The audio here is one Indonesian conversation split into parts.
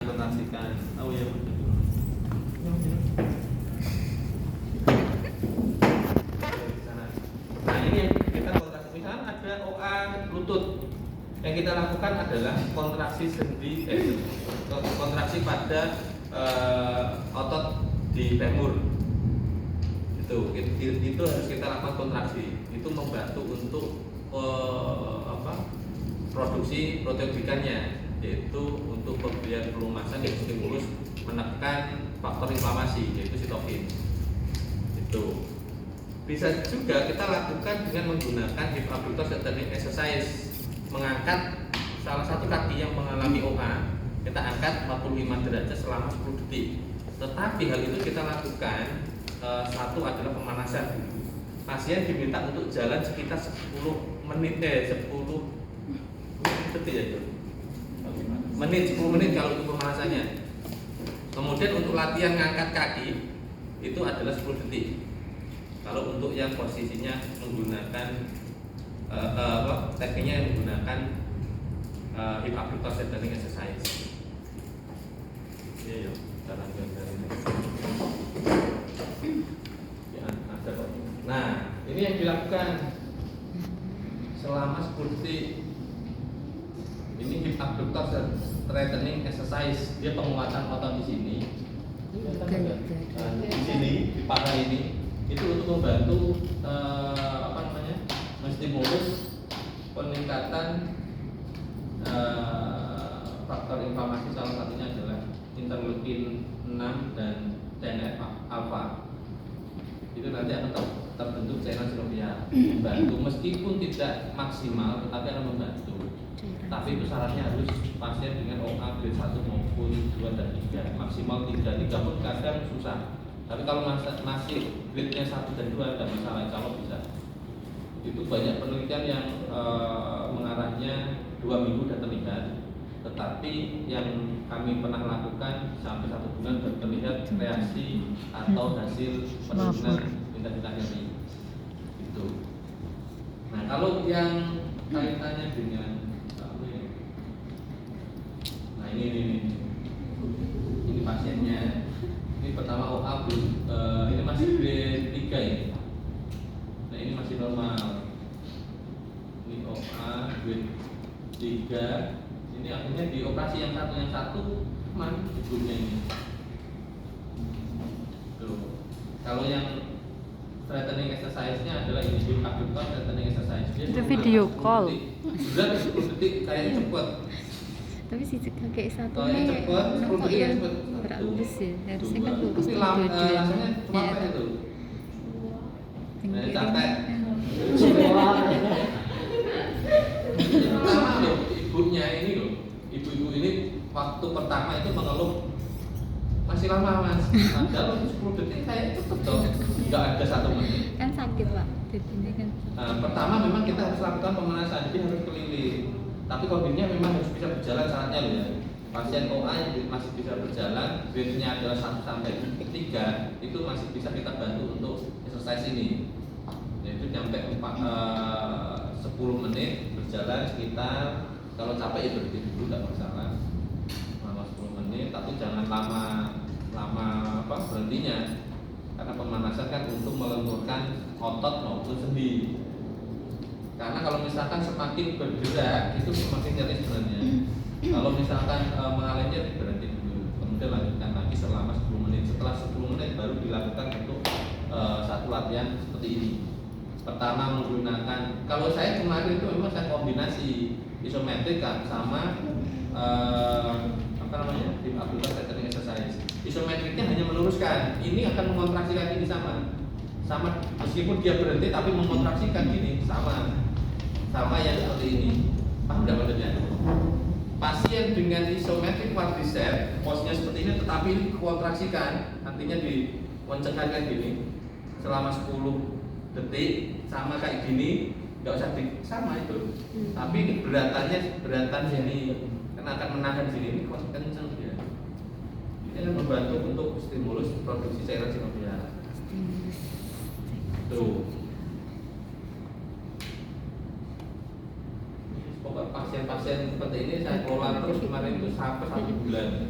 kontraksikan. Oh iya betul. Nah ini yang kita kontraksi. Misalnya ada OA lutut, yang kita lakukan adalah kontraksi sendi, kontraksi pada otot di femur. Itu harus kita lakukan kontraksi. Itu membantu untuk produksi proteoglikannya, yaitu untuk pemberian pelumasan dan stimulus menekan faktor inflamasi, yaitu sitokin. Itu bisa juga kita lakukan dengan menggunakan hip abductor strengthening exercise, mengangkat salah satu kaki yang mengalami OA, kita angkat 45 derajat selama 10 detik. Tetapi hal itu kita lakukan satu adalah pemanasan. Pasien diminta untuk jalan sekitar 10 menit detik ya itu. 10 menit kalau untuk pemanasannya. Kemudian untuk latihan ngangkat kaki itu adalah 10 detik. Kalau untuk yang posisinya menggunakan tekniknya yang menggunakan hip abductor strengthening exercise. Iya, cara dari ini. Ya, ada kok. Nah, ini yang dilakukan selama 10 detik. Ini hip abductor strengthening exercise. Dia penguatan otot di sini. Di sini, di paha ini. Itu untuk membantu menstimulus peningkatan faktor inflamasi, salah satunya adalah interleukin 6 dan TNF alpha. Itu nanti akan terbentuk cairan sinovial, membantu meskipun tidak maksimal tetapi akan membantu. Tapi itu syaratnya harus pasien dengan OA grade 1 maupun 2 dan 3, maksimal 3 pun kadang susah. Tapi kalau masih grade-nya 1 dan 2 ada masalah, insya Allah bisa. Itu banyak penelitian yang mengarahnya 2 minggu dan terlihat. Tetapi yang kami pernah lakukan sampai 1 bulan dan terlihat reaksi atau hasil penurunan intensitas nyeri. Itu. Nah kalau yang kaitannya dengan ini pasiennya. Ini pertama OA ini masih grade 3 ini. Nah ini masih normal. Ini OA grade 3. Ini akhirnya dioperasi yang satu ibunya ini. Tuh. Kalau yang strengthening exercise-nya adalah ini hip abductor strengthening exercise. Itu video call. Sudah 10 detik kayak cepet. Tapi si kakek satu yang cepet, kok ya berat lurus ya, harusnya kan lurus dua-dua. Rasanya cuma apa itu? Capek. Pertama loh, ibunya ini loh, ibu-ibu ini waktu pertama itu mengeluh masih lama mas, padahal 10 detik kayak cepet dong, nggak ada 1 menit. Kan sakit pak, ini kan. Pertama memang kita harus lakukan pemanasan, jadi harus keliling. Tapi kondisinya memang harus bisa berjalan syaratnya loh ya. Pasien OA yang masih bisa berjalan, grade-nya adalah 1 sampai 3, itu masih bisa kita bantu untuk exercise ini. Yaitu sampai 10 menit berjalan sekitar, kalau capek ya berhenti dulu tidak masalah. Selama 10 menit, tapi jangan lama berhentinya. Karena pemanasan kan untuk melenturkan otot maupun sendi. Karena kalau misalkan semakin bergerak itu semakin nyeri sebenarnya. Kalau misalkan mengalirnya berhenti dulu, kemudian lanjutkan lagi selama 10 menit. Setelah 10 menit baru dilakukan untuk satu latihan seperti ini. Pertama menggunakan, kalau saya kemarin itu memang saya kombinasi isometrik kan sama hip abductor strengthening exercise. Isometriknya hanya meluruskan, ini akan mengontraksikan ini sama meskipun dia berhenti tapi mengontraksikan gini sama yang seperti ini. Paham nggak maksudnya? Pasien dengan isometrik quadriceps posnya seperti ini tetapi ini kontraksikan, artinya dimoncengkan gini selama 10 detik sama kayak gini, nggak usah sama itu. Tapi ini beratan sini karena akan menahan sini, ini kencang dia. Ini akan membantu untuk stimulus produksi cairan sinovial. Tuh. Pokok pasien-pasien seperti ini saya kelola terus kemarin itu sampai 1 bulan.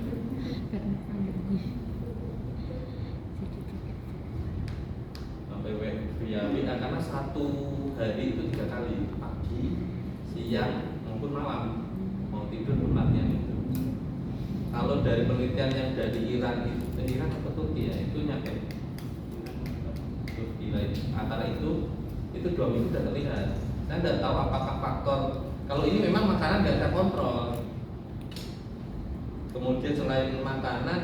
satu hari itu 3 kali, pagi, siang maupun malam, mau tidur pun latihan itu. Kalau dari penelitian yang dari Iran atau Turki ya, itu nyampe Turki lah, antara itu 2 minggu sudah terlihat. Saya tidak tahu apakah faktor, kalau ini memang makanan nggak saya kontrol. Kemudian selain makanan,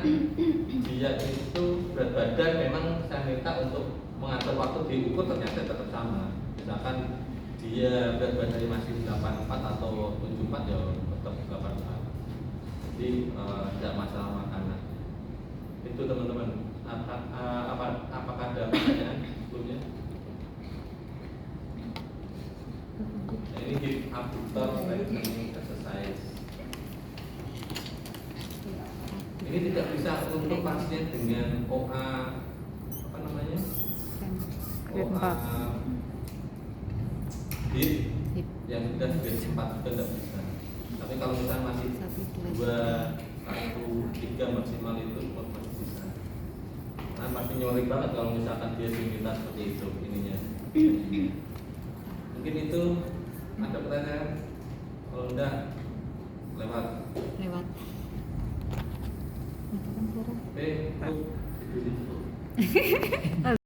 dia itu berat badan memang saya minta untuk mengatur waktu diukur, ternyata tetap sama. Misalkan dia berat badannya masih 84 atau 74 ya tetap 84. Jadi tidak masalah makanan. Itu teman-teman. Apakah ada pertanyaan sebelumnya? Nah, ini hip abductor strengthening exercise. Ini tidak bisa untuk pasien dengan OA apa namanya? OA hip yang sudah grade 4 juga tidak bisa. Tapi kalau misalnya masih 2, 1, 3 maksimal itu masih bisa. Nah, pasti nyori banget kalau misalkan dia diminta seperti itu ininya. Mungkin itu ada pertanyaan. Kalau enggak lewat. Oke, itu.